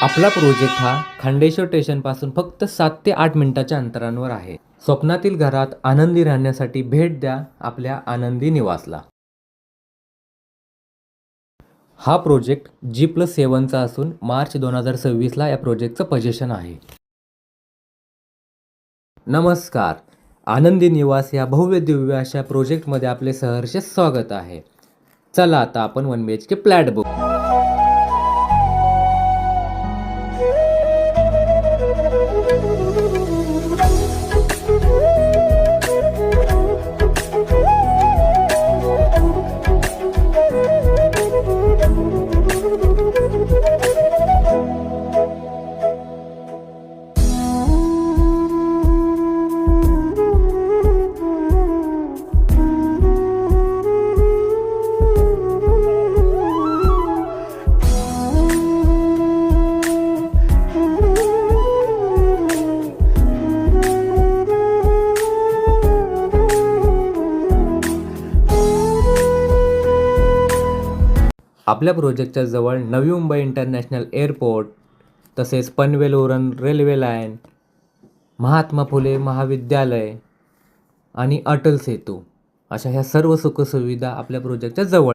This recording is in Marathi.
आपला प्रोजेक्ट हा खांडेश्वर स्टेशनपासून फक्त 7 ते 8 मिनिटाच्या अंतरावर आहे. स्वप्नातील घरात आनंदी राहण्यासाठी भेट द्या आपल्या आनंदी निवासला. हा प्रोजेक्ट G+7चा असून मार्च 2026ला या प्रोजेक्टचं पोझिशन आहे. नमस्कार. आनंदी निवास या भव्य दिव्य अशा प्रोजेक्टमध्ये आपले सहर्ष स्वागत आहे. चला आता आपण 1 BHK फ्लॅट बघू. आपल्या प्रोजेक्टच्या जवळ नवी मुंबई इंटरनॅशनल एअरपोर्ट, तसेच पनवेल उरण रेल्वे लाईन, महात्मा फुले महाविद्यालय आणि अटल सेतू अशा ह्या सर्व सुखसुविधा आपल्या प्रोजेक्टच्या जवळ